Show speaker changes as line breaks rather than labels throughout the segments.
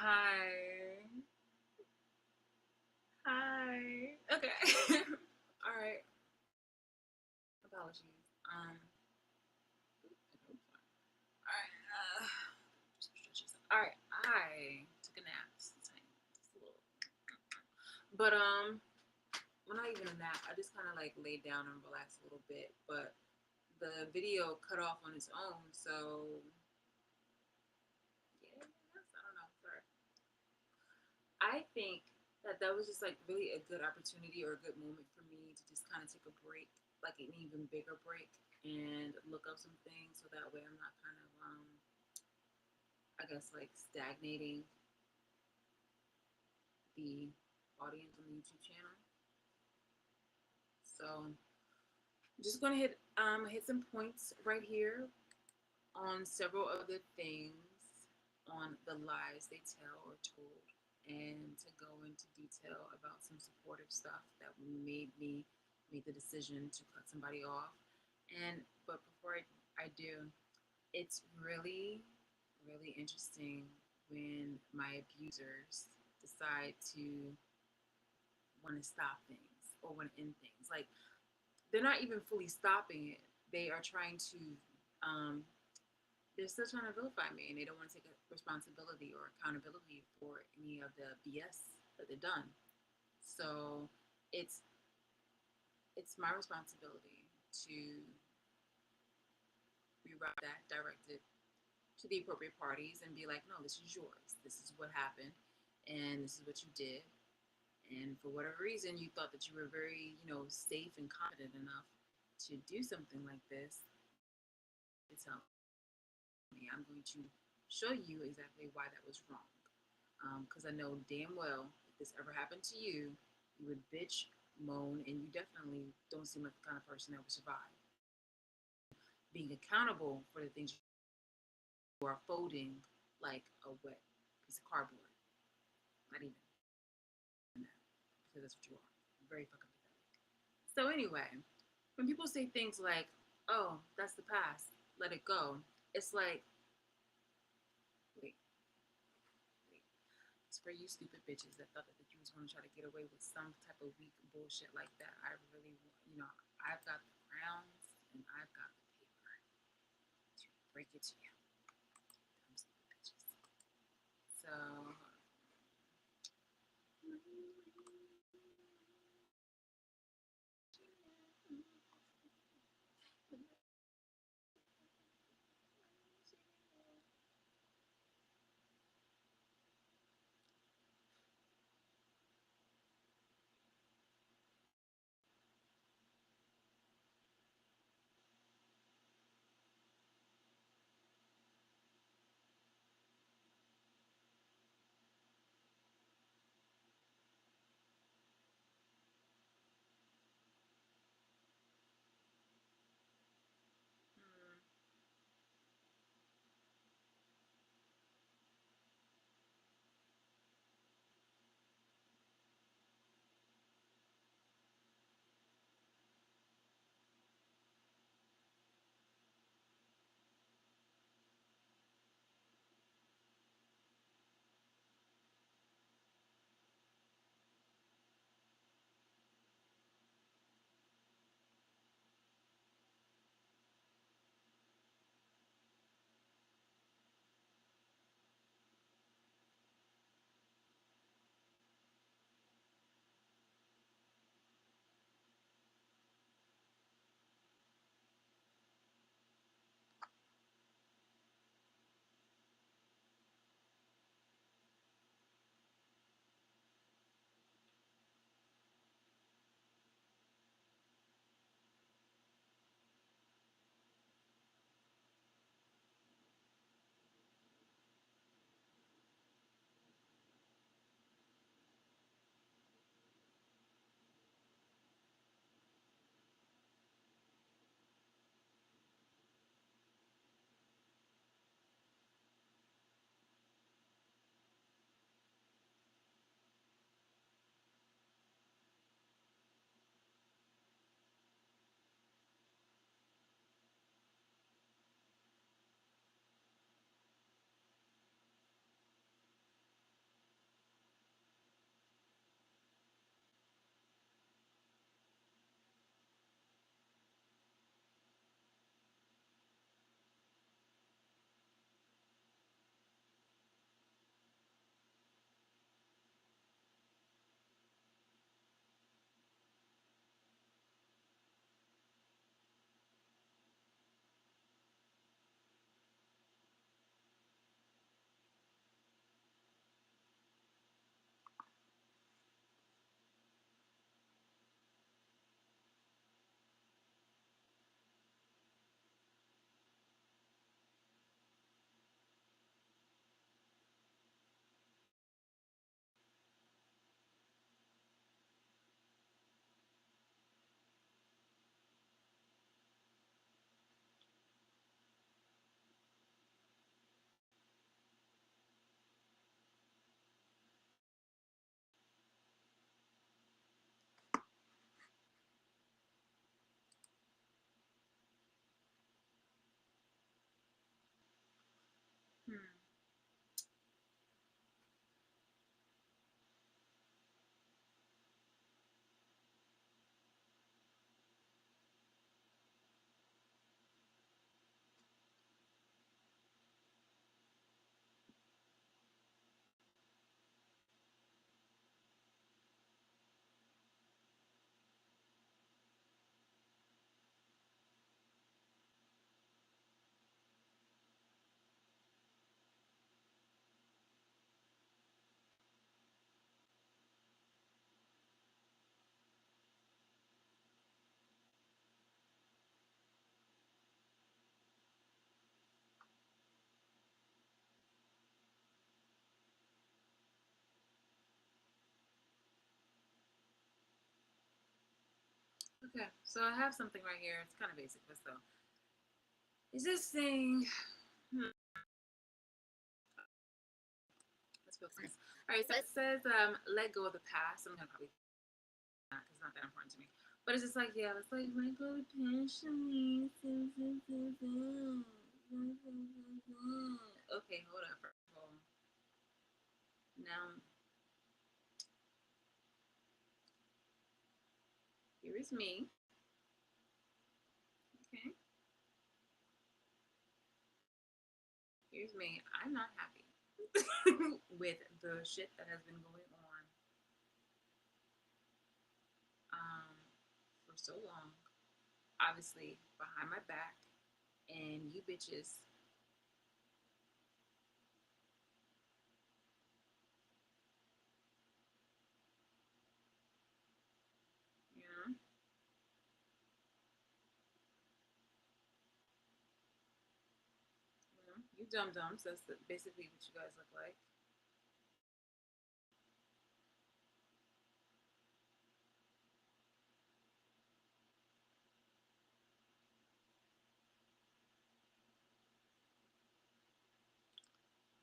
Hi. Hi. Okay. All right. Apologies. All right. All right. I took a nap. But well, not even a nap. I just kind of like laid down and relaxed a little bit. But the video cut off on its own. So yeah, I don't know. Sorry. I think that was just like really a good opportunity or a good moment for me to just kind of take a break, like an even bigger break, and look up some things so that way I'm not kind of I guess like stagnating the audience on the YouTube channel. So I'm just gonna hit some points right here on several other things on the lies they tell or told, and to go into detail about some supportive stuff that made me make the decision to cut somebody off. And but before I do, it's really interesting when my abusers decide to want to stop things or want to end things. Like they're not even fully stopping it. They are trying to um, they're still trying to vilify me, and they don't want to take responsibility or accountability for any of the BS that they've done. So it's it's my responsibility to reroute that, direct it to the appropriate parties, and be like, no, this is yours. This is what happened, and this is what you did. And for whatever reason, you thought that you were very, safe and confident enough to do something like this. It's me. I'm going to show you exactly why that was wrong. Because I know damn well if this ever happened to you, you would bitch, moan, and you definitely don't seem like the kind of person that would survive. Being accountable for the things you are folding like a wet piece of cardboard. Not even that, because that's what you are. Very fucking pathetic. So anyway, when people say things like, "Oh, that's the past, let it go," it's like, wait, wait. It's for you stupid bitches that thought that you was going to try to get away with some type of weak bullshit like that. I really, I've got the grounds and I've got the paper to break it to you, dumb stupid bitches. So, Okay, so I have something right here. It's kind of basic, but still. Is this thing? Hmm, let's focus. All right, so it says let go of the past. I'm gonna copy that because it's not that important to me. But it's just like, yeah, it's like let go of the past. Okay, hold up. First of all, now here is me. Okay, here's me. I'm not happy with the shit that has been going on um, for so long. Obviously, behind my back, and you bitches, you dum dums. That's basically what you guys look like.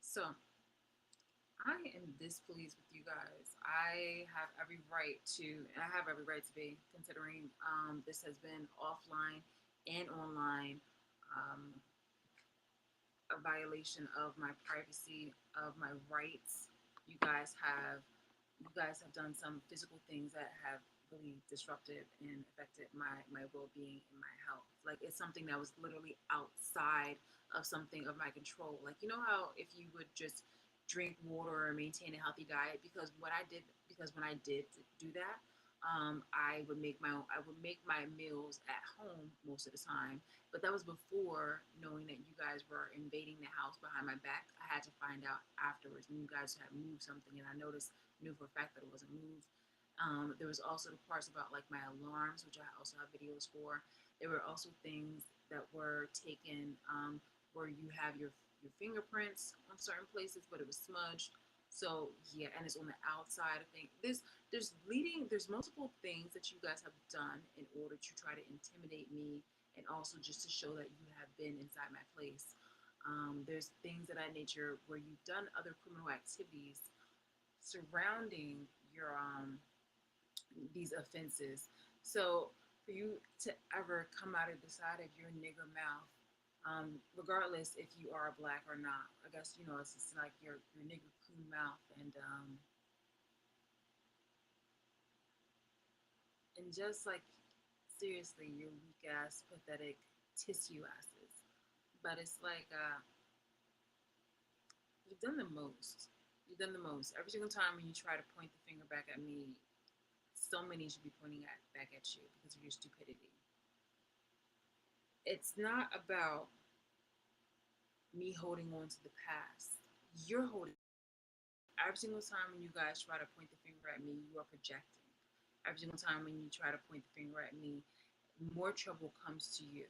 So I am displeased with you guys. I have every right to, and I have every right to be, considering this has been offline and online, um, a violation of my privacy, of my rights. You guys have, you guys have done some physical things that have really disrupted and affected my well-being and my health. Like it's something that was literally outside of something of my control. Like you know how if you would just drink water or maintain a healthy diet, because when I did do that, I would make my meals at home most of the time, but that was before knowing that you guys were invading the house behind my back. I had to find out afterwards when you guys had moved something, and I noticed, knew for a fact that it wasn't moved. There was also the parts about like my alarms, which I also have videos for. There were also things that were taken where you have your fingerprints on certain places, but it was smudged. So yeah, and it's on the outside of things. There's multiple things that you guys have done in order to try to intimidate me, and also just to show that you have been inside my place. There's things of that nature where you've done other criminal activities surrounding your these offenses. So for you to ever come out of the side of your nigger mouth, regardless if you are black or not, I guess you know it's just like your nigger coon mouth, and just like seriously, your weak ass, pathetic tissue asses. But it's like you've done the most. You've done the most. Every single time when you try to point the finger back at me, so many should be pointing back at you because of your stupidity. It's not about me holding on to the past. You're holding. Every single time when you guys try to point the finger at me, you are projecting. Every single time when you try to point the finger at me, more trouble comes to you,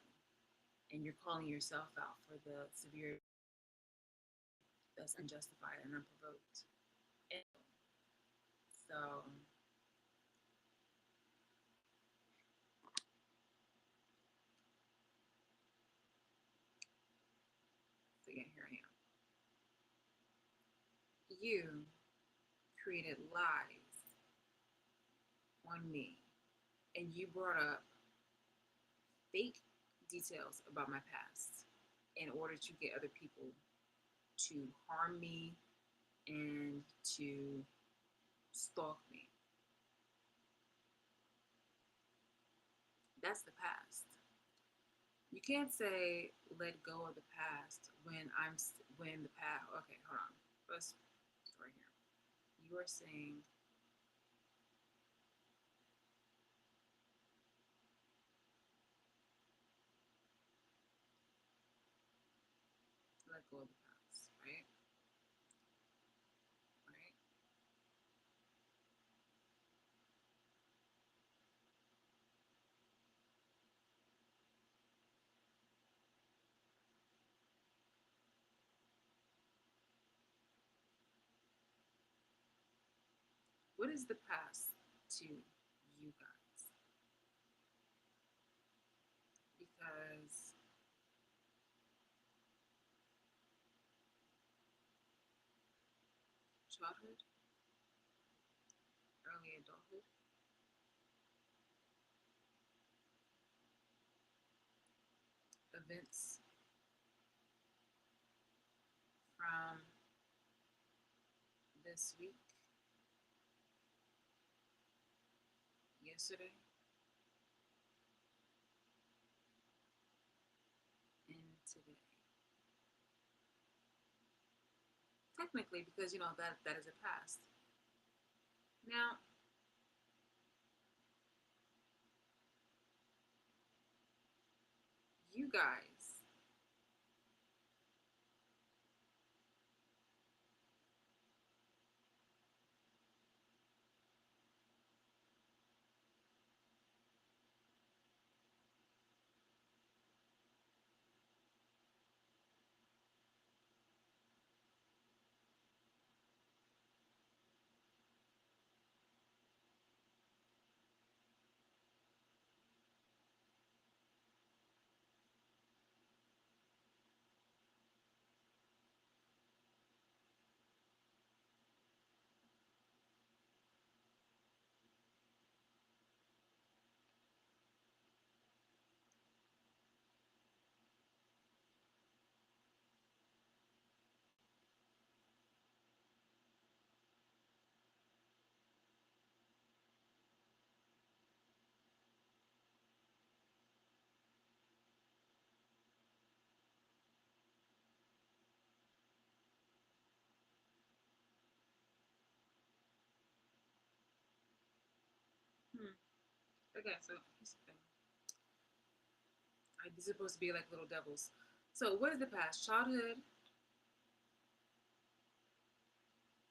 and you're calling yourself out for the severe that's unjustified and unprovoked. And so, so yeah, here I am. You created lies on me, and you brought up fake details about my past in order to get other people to harm me and to stalk me. That's the past. You can't say let go of the past when when the past. Okay, hold on. Let's right here. You are saying let go of the past, right? Right. What is the past to you guys? childhood, early adulthood, events from this week, yesterday, and today. Technically, because that is a past. Now, you guys, hmm, okay, so here's the thing. These are supposed to be like little devils. So, what is the past? Childhood,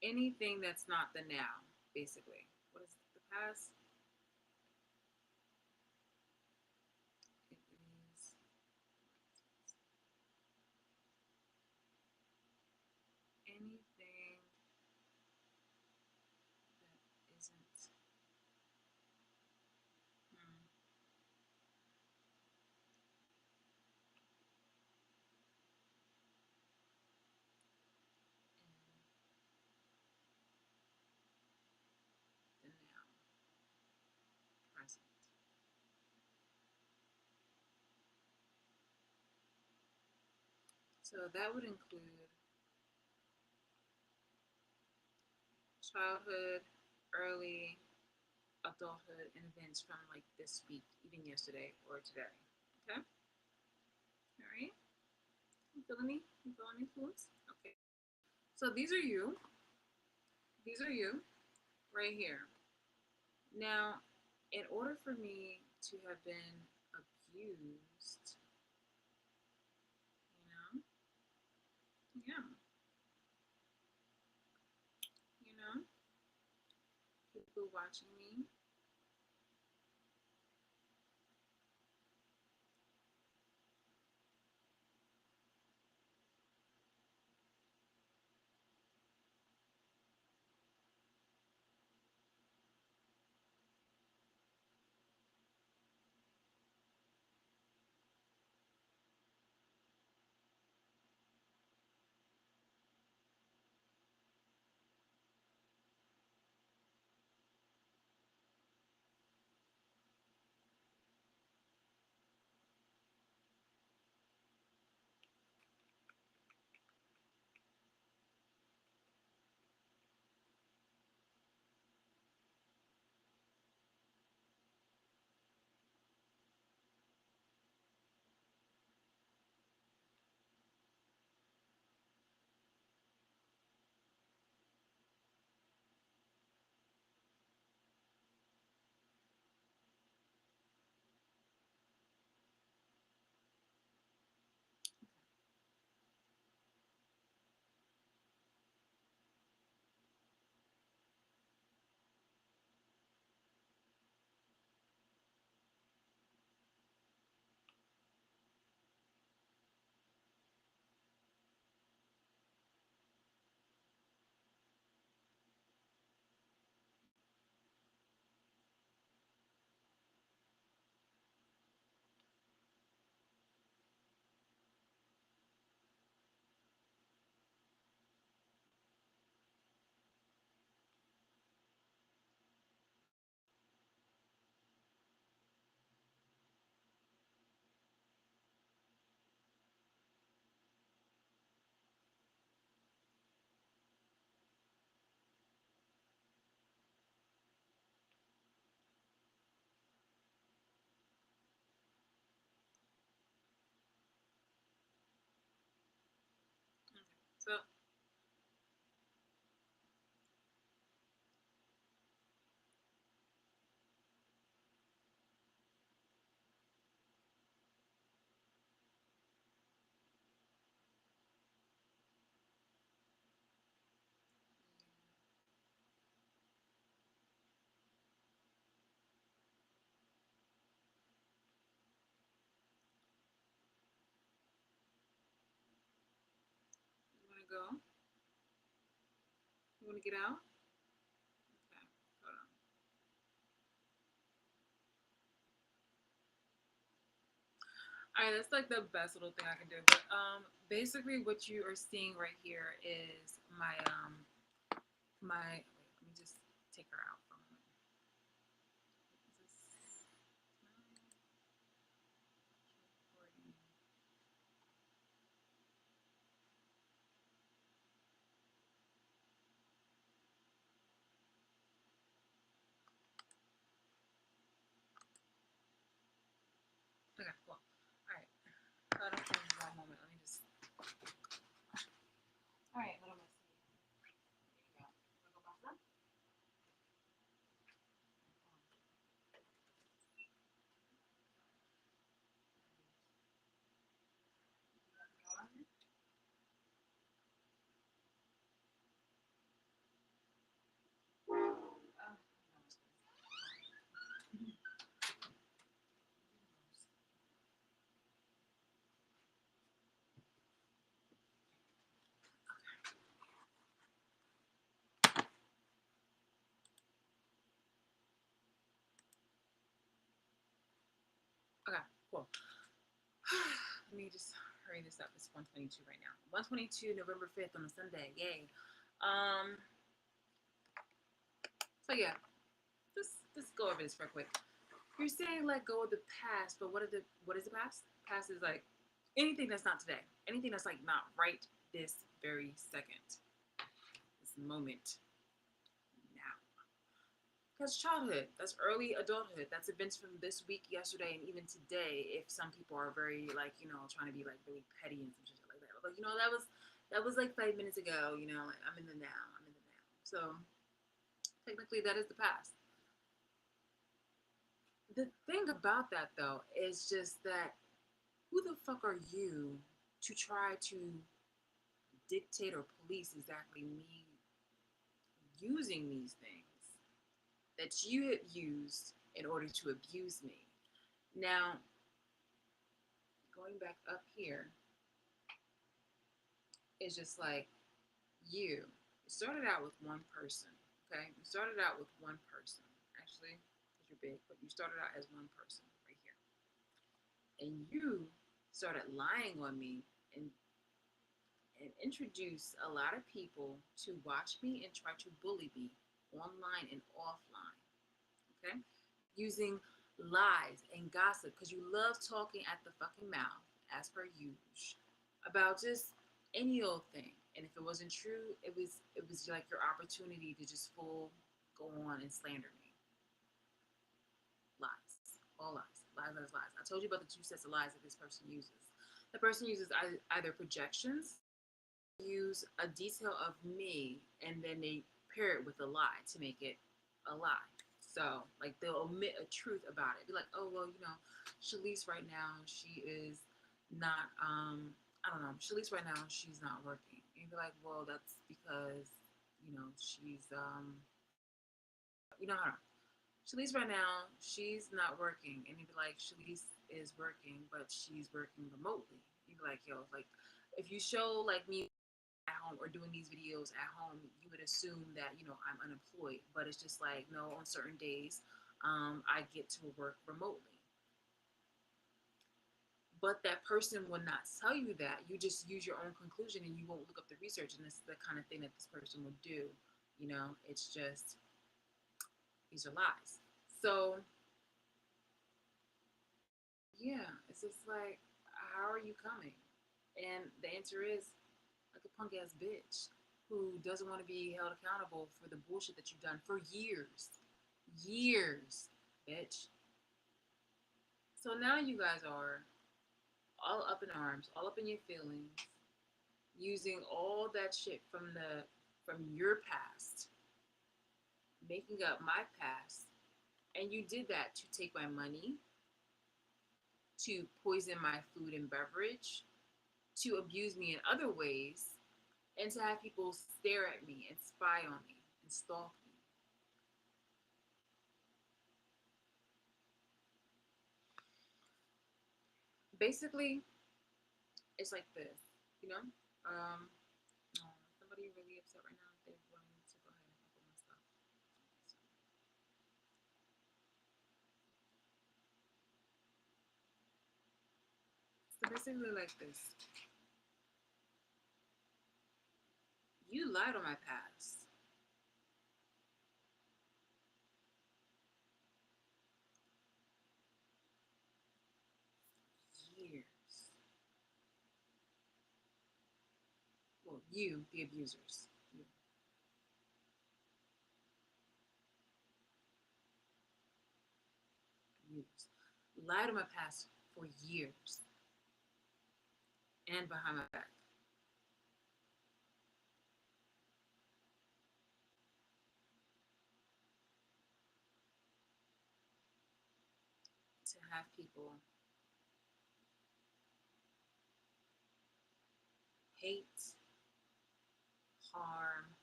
anything that's not the now, basically. What is the past? It is anything that isn't hmm, in the now, present. So that would include childhood, early adulthood, and events from like this week, even yesterday or today. Okay? All right? You feeling me? You feeling me, fools? Okay. So these are you. These are you right here. Now, in order for me to have been abused, you know, yeah, you know, people watching me, So you want to go? You want to get out? Okay, hold on. All right, that's like the best little thing I can do. But basically, what you are seeing right here is my. Wait, let me just take her out for a moment. Is this recording? Okay, cool. All right. Hold on for one moment. Let me just. All right, little miss. There you go. Wanna go bathroom? Okay, cool. Let me just hurry this up. It's 1:22 right now. 1:22, November 5th on a Sunday. Yay. Um. So yeah, just go over this real quick. You're saying let go of the past, but what is the past? Past is like anything that's not today. Anything that's like not right this very second. This moment now. That's childhood. That's early adulthood. That's events from this week, yesterday, and even today. If some people are very like trying to be like really petty and some shit like that, like that was like 5 minutes ago. Like I'm in the now. I'm in the now. So technically, that is the past. The thing about that though is just that who the fuck are you to try to dictate or police exactly me using these things that you have used in order to abuse me? Now, going back up here is just like you started out with one person, okay? You started out with one person, actually, because you're big, but you started out as one person right here. And you started lying on me and introduce a lot of people to watch me and try to bully me online and offline. Okay? Using lies and gossip because you love talking at the fucking mouth, as per usual, about just any old thing. And if it wasn't true, it was like your opportunity to just full go on and slander me. Lies. All lies. Lies, lies, lies. I told you about the two sets of lies that this person uses. The person uses either projections, use a detail of me and then they pair it with a lie to make it a lie. So like they'll omit a truth about it. Be like, oh well, Shalise right now she is not I don't know, Shalise right now she's not working. And you'd be like, well, that's because, she's I don't know. Shalise right now, she's not working. And you'd be like, Shalise is working, but she's working remotely. You'd be like, yo, like if you show like me at home or doing these videos at home, you would assume that I'm unemployed. But it's just like no, on certain days, I get to work remotely. But that person will not tell you that. You just use your own conclusion and you won't look up the research. And this is the kind of thing that this person will do. It's just these are lies. So yeah, it's just like, how are you coming? And the answer is like a punk ass bitch who doesn't want to be held accountable for the bullshit that you've done for years. Years, bitch. So now you guys are all up in arms, all up in your feelings, using all that shit from your past, making up my past, and you did that to take my money, to poison my food and beverage, to abuse me in other ways, and to have people stare at me and spy on me and stalk me. Basically, it's like this, you know? Um, somebody really upset right now. They want me to go ahead and open my stuff. So basically, like this, you lied on my past. Years. Well, you, the abusers. You abusers. Lied on my past for years and behind my back to have people hate, harm,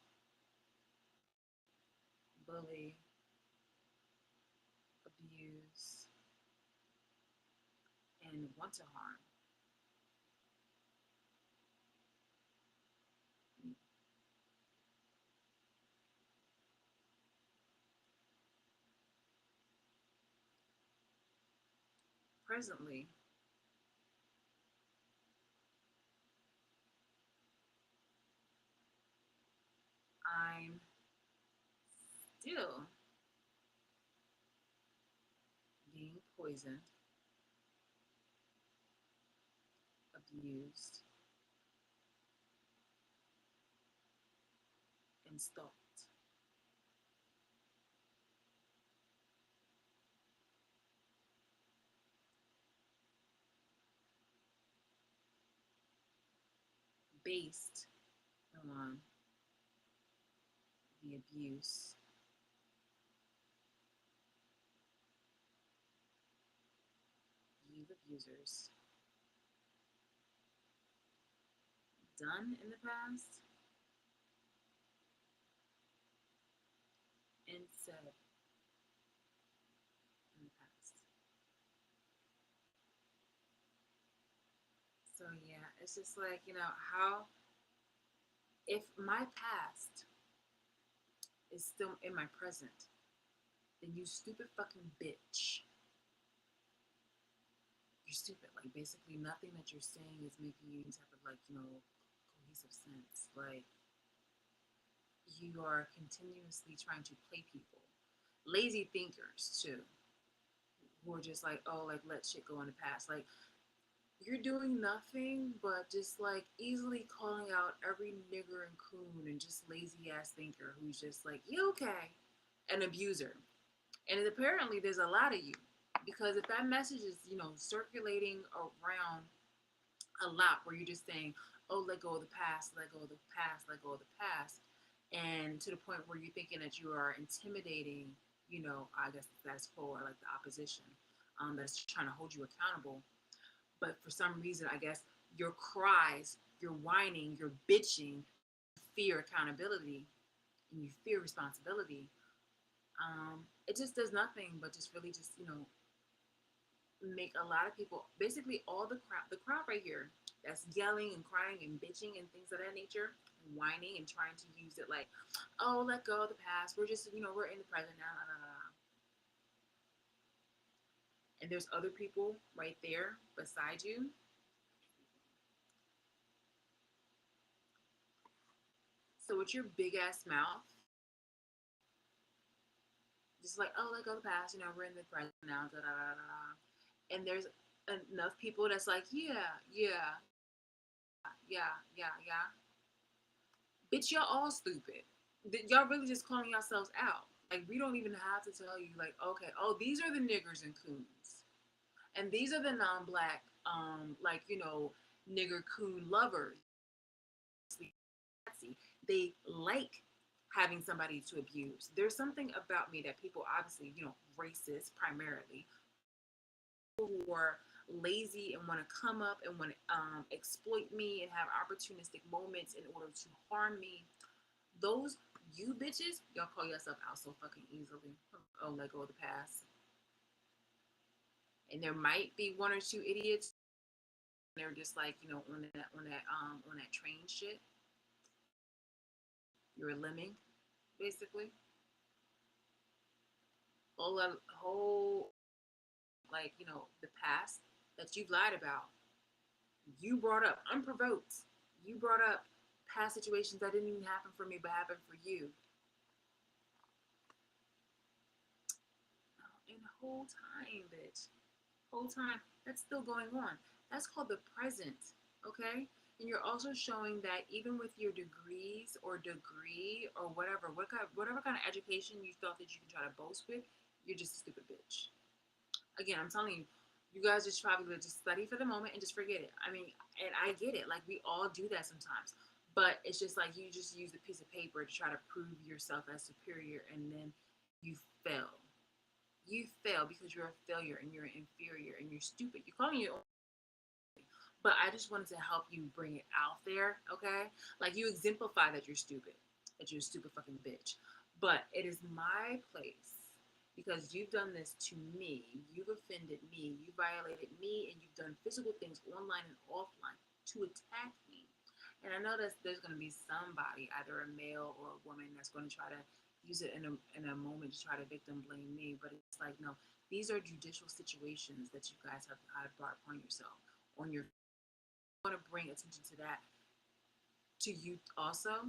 bully, abuse, and want to harm me. Presently, I'm still being poisoned, abused, and stalked based on the abuse you abusers done in the past and said in the past. So yeah, it's just like, how if my past is still in my present, then you stupid fucking bitch. You're stupid. Like basically nothing that you're saying is making any type of like, cohesive sense. Like you are continuously trying to play people. Lazy thinkers too, who are just like, oh, like let shit go in the past. Like you're doing nothing but just like easily calling out every nigger and coon and just lazy ass thinker who's just like, you okay? An abuser. And apparently there's a lot of you. Because if that message is, circulating around a lot where you're just saying, oh, let go of the past, let go of the past, let go of the past. And to the point where you're thinking that you are intimidating, I guess the status quo or like the opposition, that's trying to hold you accountable. But for some reason, I guess your cries, your whining, your bitching, fear accountability, and you fear responsibility. It just does nothing but just really just make a lot of people, basically all the crowd right here that's yelling and crying and bitching and things of that nature, and whining and trying to use it like, oh, let go of the past. We're just we're in the present now. Nah, nah, nah. And there's other people right there beside you. So with your big ass mouth, just like, oh, let go of the past. We're in the present now. Da, da, da, da, da. And there's enough people that's like, yeah, yeah, yeah, yeah, yeah. Bitch, y'all all stupid. Y'all really just calling yourselves out. Like, we don't even have to tell you, like, okay, oh, these are the niggers and coons. And these are the non black, like, nigger coon lovers. jealousy. They like having somebody to abuse. There's something about me that people obviously, racist primarily, who are lazy and want to come up and want to exploit me and have opportunistic moments in order to harm me. Those you bitches, y'all call yourself out so fucking easily. Oh, let go of the past. And there might be one or two idiots. They're just like, on that train shit. You're a lemming, basically. Whole like, the past that you've lied about. You brought up unprovoked. You brought up past situations that didn't even happen for me but happened for you. And the whole time, bitch. Whole time, that's still going on. That's called the present, okay? And you're also showing that even with your degrees or degree or whatever kind of education you thought that you can try to boast with, you're just a stupid bitch. Again, I'm telling you, you guys just probably just study for the moment and just forget it. I mean, and I get it. Like, we all do that sometimes. But it's just like you just use a piece of paper to try to prove yourself as superior, and then you fail. You fail because you're a failure and you're inferior and you're stupid. You're calling your own. But I just wanted to help you bring it out there, okay? Like, you exemplify that you're stupid, that you're a stupid fucking bitch. But it is my place because you've done this to me. You've offended me. You violated me, and you've done physical things online and offline to attack me. And I know that there's going to be somebody, either a male or a woman, that's going to try to use it in a moment to try to victim blame me. But it's like, no, these are judicial situations that you guys have brought upon yourself. On your, want to bring attention to that to you also.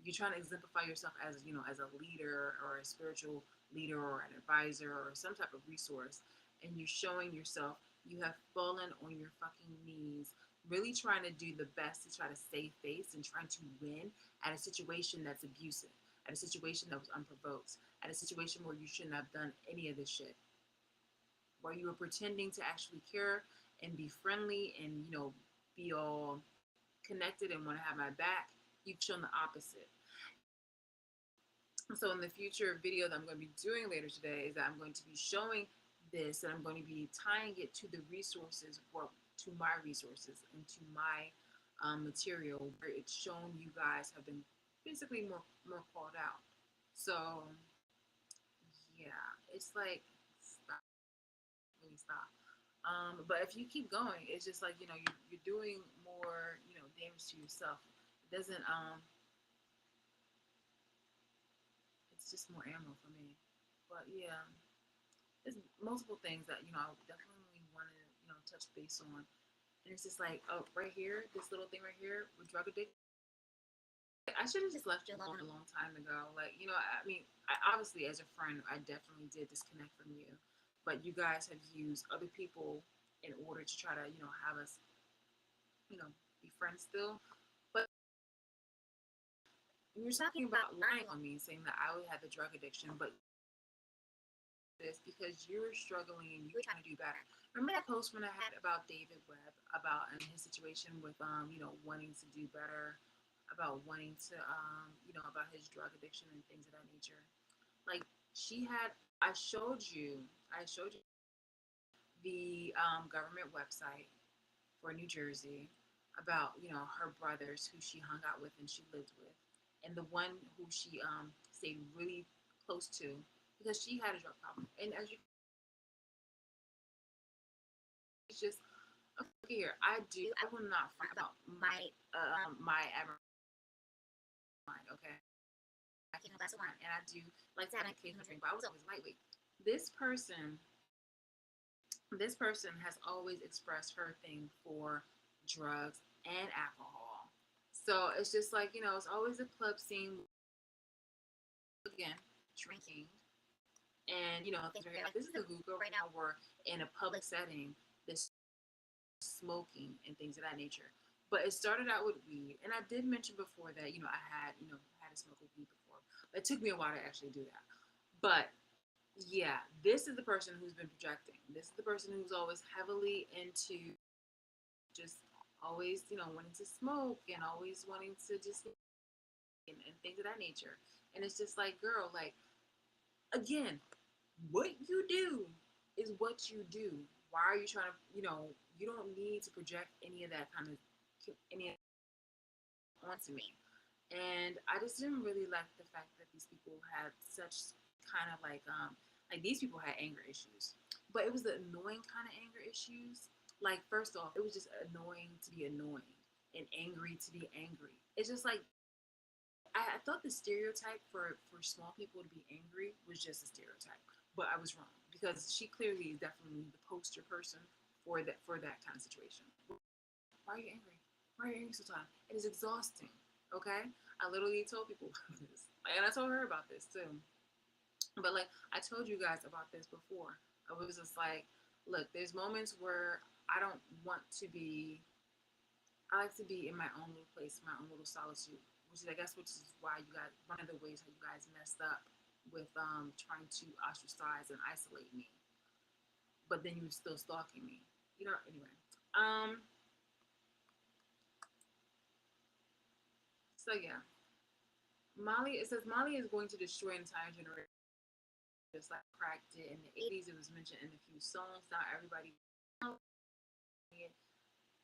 You're trying to exemplify yourself as, as a leader or a spiritual leader or an advisor or some type of resource, and you're showing yourself you have fallen on your fucking knees, really trying to do the best to try to save face and trying to win at a situation that's abusive, at a situation that was unprovoked, at a situation where you shouldn't have done any of this shit, where you were pretending to actually care and be friendly and, be all connected and want to have my back. You've shown the opposite. So in the future video that I'm going to be doing later today is that I'm going to be showing this, and I'm going to be tying it to the resources, or to my resources and to my material, where it's shown you guys have been basically more called out. So yeah, it's like, stop, really stop. But if you keep going, it's just like, you're doing more, damage to yourself. It doesn't it's just more ammo for me. But yeah, there's multiple things that, I definitely want to, touch base on. And it's just like, oh, right here, this little thing right here with drug addiction. I should have just left you alone a long time ago. Like, I mean, obviously, as a friend, I definitely did disconnect from you. But you guys have used other people in order to try to, have us, you know, be friends still. But you're talking about lying on me, saying that I would have the drug addiction, but this because you were struggling and you were trying to do better. Remember that post when I had about David Webb, about his situation with wanting to do better, about wanting to about his drug addiction and things of that nature. Like, I showed you the government website for New Jersey about her brothers who she hung out with and she lived with, and the one who she stayed really close to because she had a drug problem. And as you, it's just okay here. I will not front about my average mind. Okay, I keep a glass of wine, and I do like to have an occasional drink, but I was always lightweight. This person, this person has always expressed her thing for drugs and alcohol. So it's just like, it's always a club scene again, drinking, and things are like, this is a hookah right now. We're in a public setting, this smoking and things of that nature. But it started out with weed, and I did mention before that I had a smoke with weed before. But it took me a while to actually do that. But yeah, this is the person who's been projecting. This is the person who's always heavily into just always wanting to smoke and always wanting to just and things of that nature. And it's just like, girl, like, again, what you do is what you do. Why are you trying to, you don't need to project any of that kind of any onto me. And I just didn't really like the fact that these people had such kind of like these people had anger issues, but it was the annoying kind of anger issues. Like, first off, it was just annoying to be annoying and angry to be angry. It's just like I thought the stereotype for small people to be angry was just a stereotype, but I was wrong because she clearly is definitely the poster person for that kind of situation. Why are you angry? Why are you angry sometimes? It is exhausting. Okay, I literally told people about this, and I told her about this too. But like I told you guys about this before, I was just like, look, there's moments where I don't want to be. I like to be in my own little place, my own little solitude, which is why you guys one of the ways how you guys messed up with trying to ostracize and isolate me, but then you were still stalking me. Anyway. Um. So yeah, Molly. It says Molly is going to destroy an entire generation, just like crack did in the '80s. It was mentioned in a few songs. Not everybody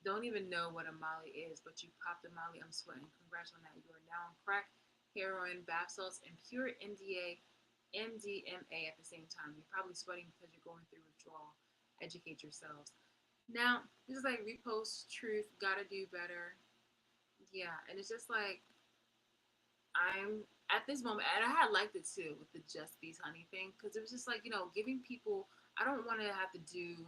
don't even know what a Molly is, but you popped a Molly. I'm sweating. Congrats on that. You are now on crack, heroin, bath salts, and pure MDMA at the same time. You're probably sweating because you're going through withdrawal. Educate yourselves. Now, this is like repost truth. Gotta do better. Yeah, and it's just like I'm at this moment, and I had liked it too with the Just Bees Honey thing because it was just like giving people. I don't want to have to do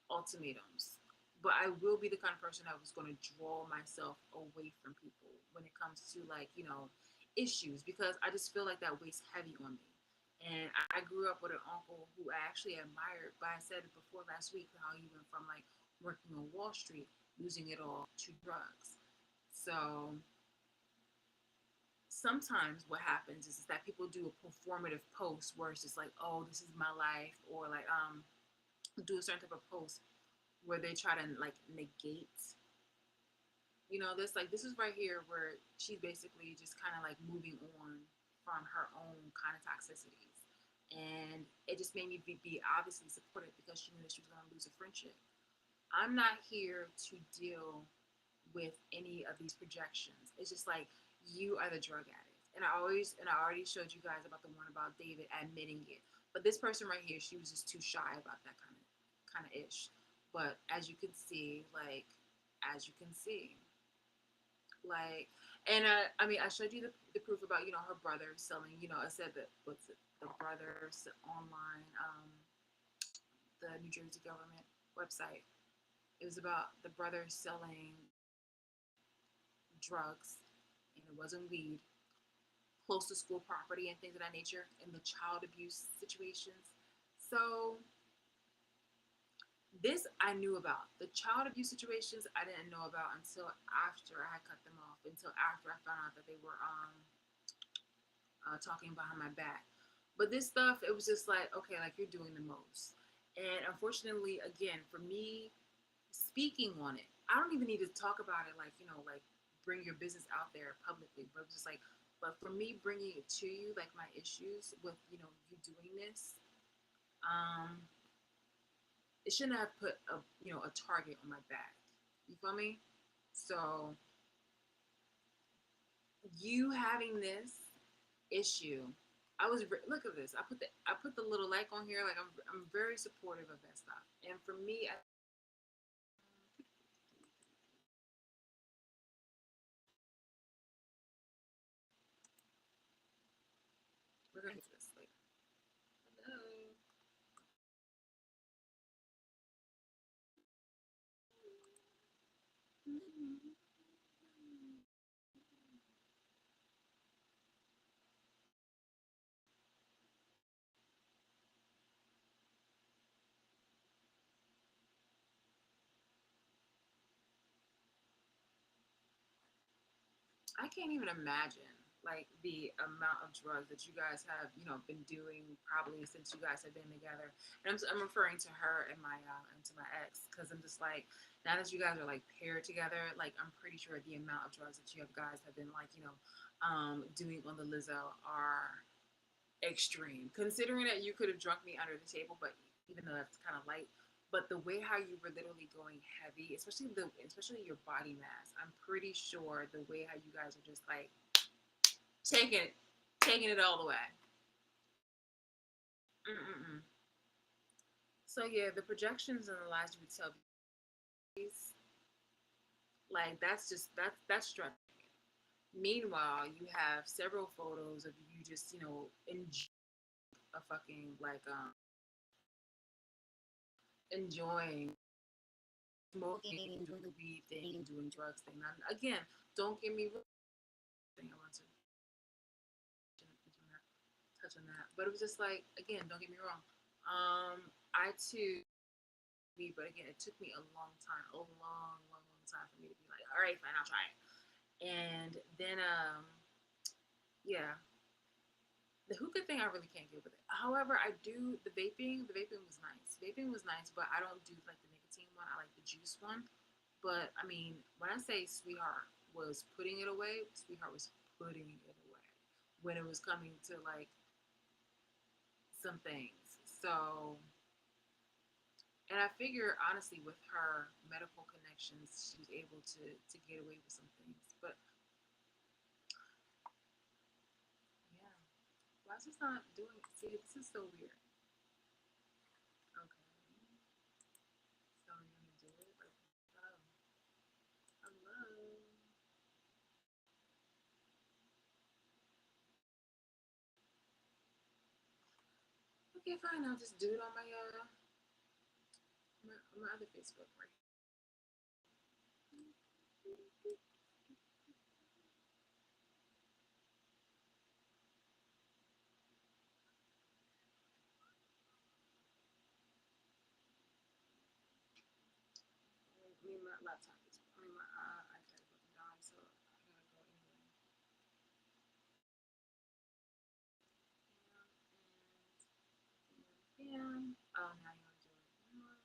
ultimatums, but I will be the kind of person that was going to draw myself away from people when it comes to like issues because I just feel like that weighs heavy on me. And I grew up with an uncle who I actually admired, but I said it before last week how he went from like working on Wall Street, losing it all to drugs. So sometimes what happens is that people do a performative post where it's just like, oh, this is my life, or like do a certain type of post where they try to like negate, this is right here where she's basically just kind of like moving on from her own kind of toxicities, and it just made me be obviously supportive because she knew that she was going to lose a friendship. I'm not here to deal with any of these projections. It's just like you are the drug addict. And I already showed you guys about the one about David admitting it. But this person right here, she was just too shy about that kind of ish. But as you can see, like, and I mean, I showed you the proof about her brother selling. I said that what's it, the brother online, the New Jersey government website. It was about the brother selling drugs, and it wasn't weed, close to school property and things of that nature, and the child abuse situations. So this I knew about. The child abuse situations I didn't know about until after I had cut them off, until after I found out that they were talking behind my back. But this stuff, it was just like, okay, like you're doing the most. And unfortunately, again, for me, speaking on it, I don't even need to talk about it like, like bring your business out there publicly. But just like, but for me, bringing it to you, like my issues with, you doing this, um, it shouldn't have put a target on my back. You feel me? So you having this issue, look at this. I put the little like on here. Like I'm very supportive of that stuff. And for me, we're gonna get to this later. Hello. I can't even imagine. like the amount of drugs that you guys have, been doing probably since you guys have been together. And I'm referring to her and my ex, because I'm just like, now that you guys are like paired together, like I'm pretty sure the amount of drugs that you have guys have been like, doing on the Lizzo are extreme. Considering that you could have drunk me under the table, but even though that's kind of light, but the way how you were literally going heavy, especially your body mass, I'm pretty sure the way how you guys are just like taking it, taking it all the way. Mm-mm-mm. So yeah, the projections and the lies you would tell, like that's stretching. Meanwhile, you have several photos of you just a fucking like enjoying smoking and doing the weed thing and doing drugs thing. Now, again, don't get me wrong. I want to touch on that, but it was just like, again, don't get me wrong. I too, but again, it took me a long time, a long time for me to be like, all right, fine, I'll try it. And then, yeah, the hookah thing, I really can't get with it. However, I do the vaping. The vaping was nice. Vaping was nice, but I don't do like the nicotine one. I like the juice one. But I mean, when I say sweetheart was putting it away, sweetheart was putting it away when it was coming to like some things. So, and I figure honestly, with her medical connections, she was able to get away with some things. But yeah, why is this not doing it? See, this is so weird. Okay, so I'm gonna do it. Like, oh, hello. Okay, fine. I'll just do it on my other Facebook, right? I mean, my laptop is. I mean, my iPad is about to die, so I gotta go anyway. Bam. Oh, now you want to do it. You know what?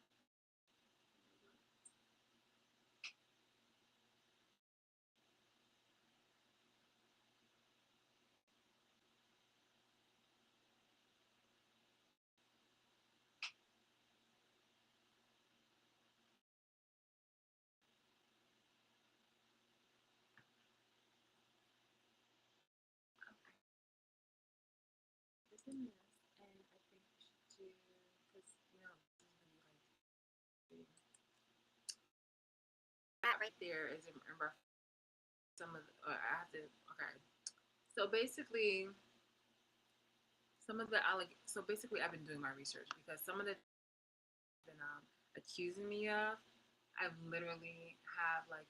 Okay, this and this, and I think we should do because this is really like that right there is in some of the, I have to. Okay, so basically, some of the so basically I've been doing my research because some of the been accusing me of, I've literally have like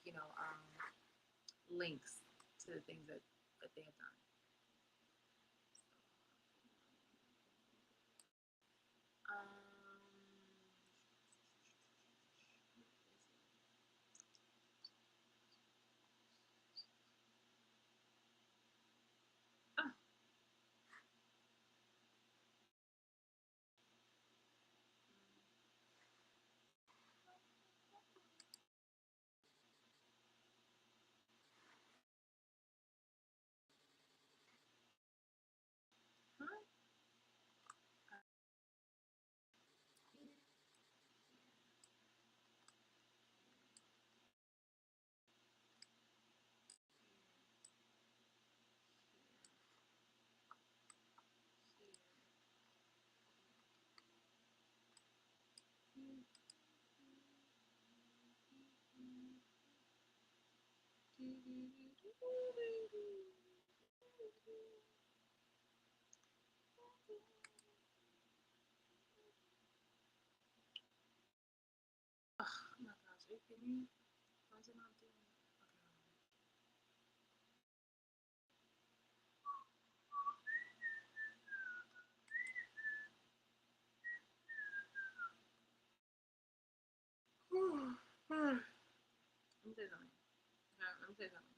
links to the things that they have done. Um, oh, huh? Oh my gosh, are you kidding me? Why is it not doing it? Okay. Let me tell you something. Okay, let me tell you something.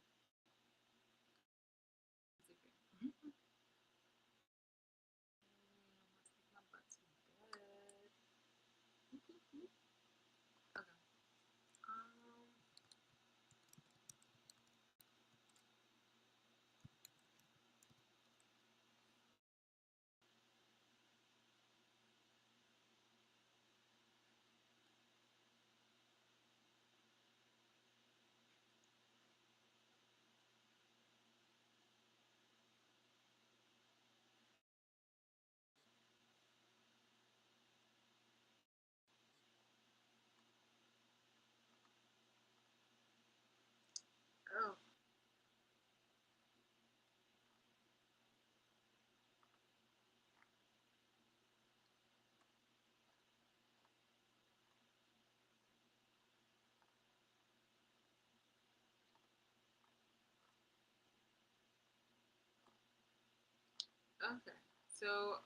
Okay. So,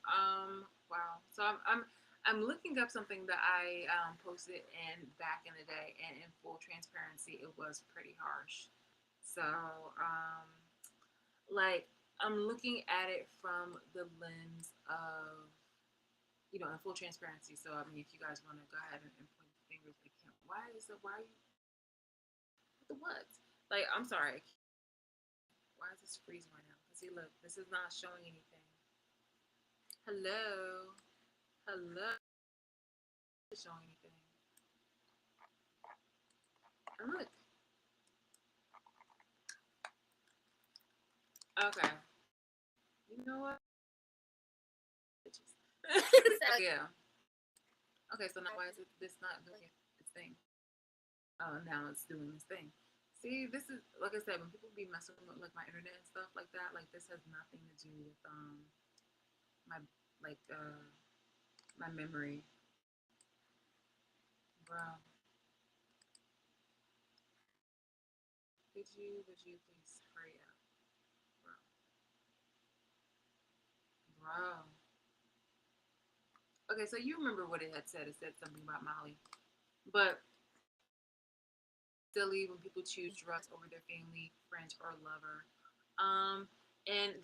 wow. So I'm looking up something that I posted and back in the day, and in full transparency, it was pretty harsh. So, like I'm looking at it from the lens of, in full transparency. So, I mean, if you guys want to go ahead and point the fingers, like, why is it? Why are you the what? Like, I'm sorry. Why is this freezing right now? Because see, look, this is not showing anything. Hello, hello. It's showing anything. And look. Okay. You know what? So, yeah. Okay. So now why is it this not doing its thing? Oh, now it's doing this thing. See, this is like I said, when people be messing with like my internet and stuff like that, like this has nothing to do with my like my memory, bro. Would you please hurry up, bro? Bro. Okay, so you remember what it had said? It said something about Molly, but silly when people choose drugs over their family, friends, or lover. Um, and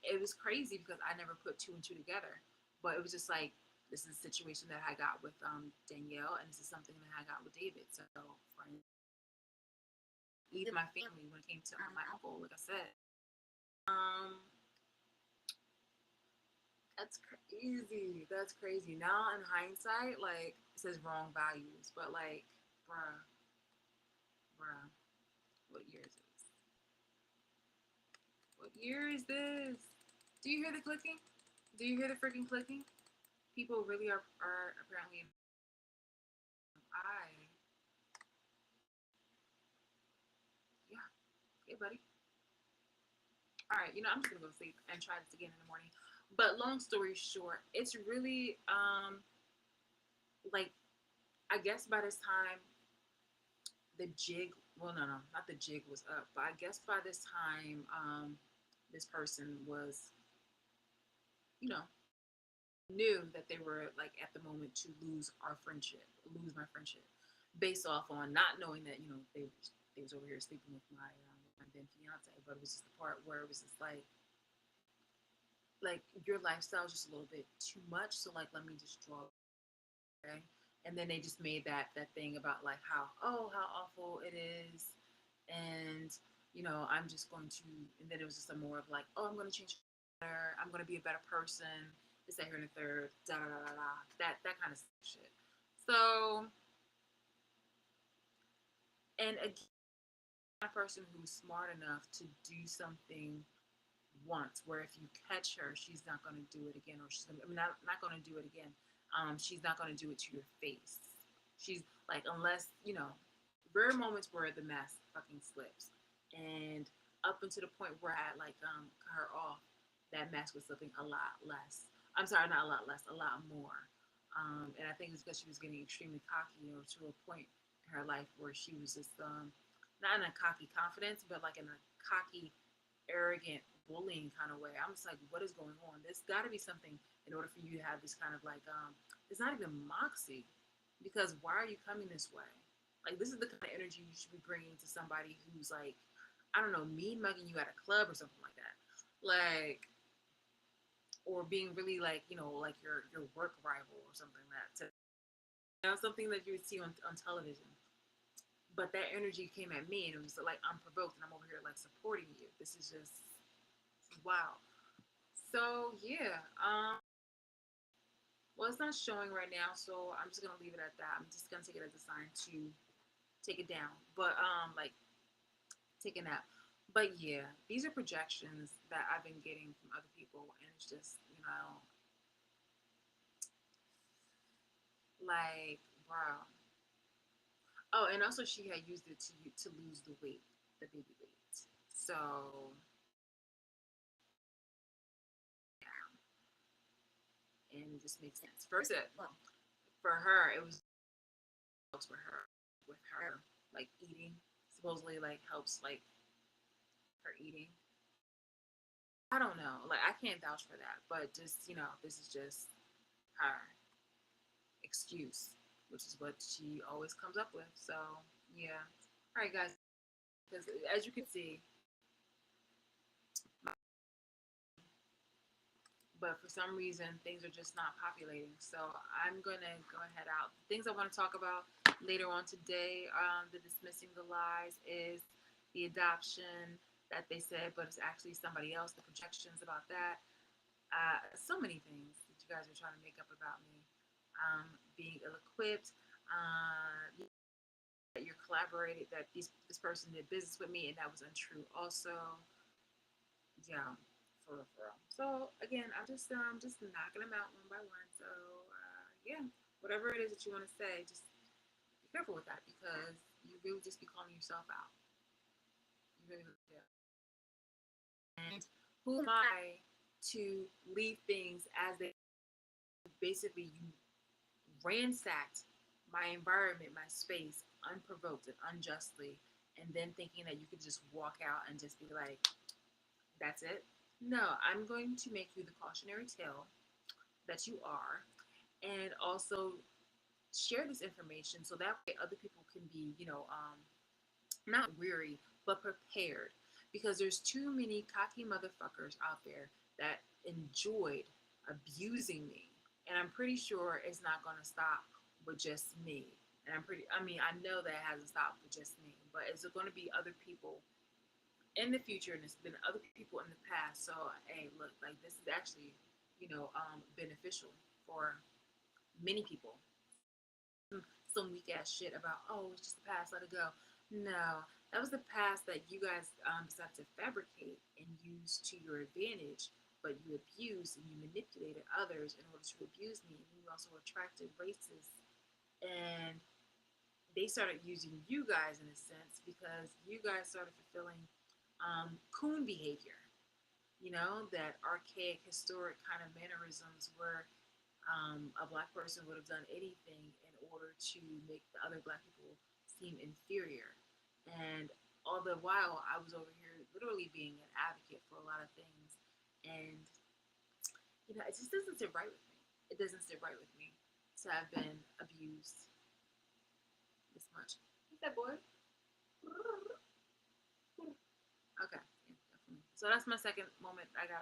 it was crazy because I never put two and two together. But it was just like this is a situation that I got with Danielle, and this is something that I got with David. So friends, even my family, when it came to my uncle, like I said, um, that's crazy. That's crazy. Now in hindsight, like it says wrong values, but like, bruh, bruh, what year is this? What year is this? Do you hear the clicking? Do you hear the freaking clicking? People really are apparently. I Yeah. Hey, buddy. All right. I'm just gonna go to sleep and try this again in the morning. But long story short, it's really like I guess by this time the jig. Well, no, no, not the jig was up. But I guess by this time, this person was, you know, knew that they were like at the moment to lose our friendship, lose my friendship, based off on not knowing that they was over here sleeping with my then fiance, but it was just the part where it was just like your lifestyle is just a little bit too much, so like let me just draw, okay. And then they just made that thing about like how awful it is, and I'm just going to, and then it was just a more of like, oh, I'm going to change, I'm going to be a better person, this that here and the third, da da da da, that kind of shit. So, and again, a person who's smart enough to do something once, where if you catch her, she's not going to do it again, or she's going to, I mean, not going to do it again. She's not going to do it to your face. She's like, unless, rare moments where the mask fucking slips. And up until the point where I like cut her off, that mask was slipping a lot less. I'm sorry, not a lot less, a lot more. And I think it's because she was getting extremely cocky, or to a point in her life where she was just not in a cocky confidence, but like in a cocky, arrogant, bullying kind of way. I'm just like, what is going on? There's got to be something in order for you to have this kind of like, it's not even moxie, because why are you coming this way? Like, this is the kind of energy you should be bringing to somebody who's like, I don't know, mean mugging you at a club or something like that. Like, or being really like, like your work rival or something like that. Something that you would see on television. But that energy came at me and it was like, I'm provoked and I'm over here like supporting you. This is just wow. So yeah, well, it's not showing right now, so I'm just gonna leave it at that. I'm just gonna take it as a sign to take it down, but like take a nap. But yeah, these are projections that I've been getting from other people, and it's just like wow. Oh, and also she had used it to lose the weight, the baby weight. So yeah, and it just makes sense. First, for her, it was for her with her like eating supposedly like helps like her eating. I don't know. Like, I can't vouch for that, but just, this is just her excuse, which is what she always comes up with. So, yeah. All right, guys. Because as you can see, but for some reason things are just not populating. So I'm gonna go ahead out. The things I want to talk about later on today, the dismissing the lies is the adoption that they said, but it's actually somebody else. The projections about that, so many things that you guys are trying to make up about me, being ill-equipped. That you're collaborated, that this person did business with me, and that was untrue. Also, yeah, for real, for real. So again, I'm just knocking them out one by one. So yeah, whatever it is that you want to say, just be careful with that because you really just be calling yourself out. You really do. And who am I to leave things as they basically you ransacked my environment, my space, unprovoked and unjustly, and then thinking that you could just walk out and just be like, that's it? No, I'm going to make you the cautionary tale that you are, and also share this information so that way other people can be, not weary, but prepared. Because there's too many cocky motherfuckers out there that enjoyed abusing me. And I'm pretty sure it's not going to stop with just me. And I know that it hasn't stopped with just me, but it's going to be other people in the future, and it's been other people in the past. So, hey, look, like this is actually, beneficial for many people. Some weak ass shit about, oh, it's just the past, let it go. No, that was the past that you guys decided to fabricate and use to your advantage, but you abused and you manipulated others in order to abuse me. And you also attracted racists, and they started using you guys in a sense because you guys started fulfilling coon behavior. That archaic, historic kind of mannerisms where a black person would have done anything in order to make the other black people seem inferior. And all the while, I was over here literally being an advocate for a lot of things. And, it just doesn't sit right with me. It doesn't sit right with me to have been abused this much. Who's that boy? Okay, yeah, definitely. So that's my second moment I got.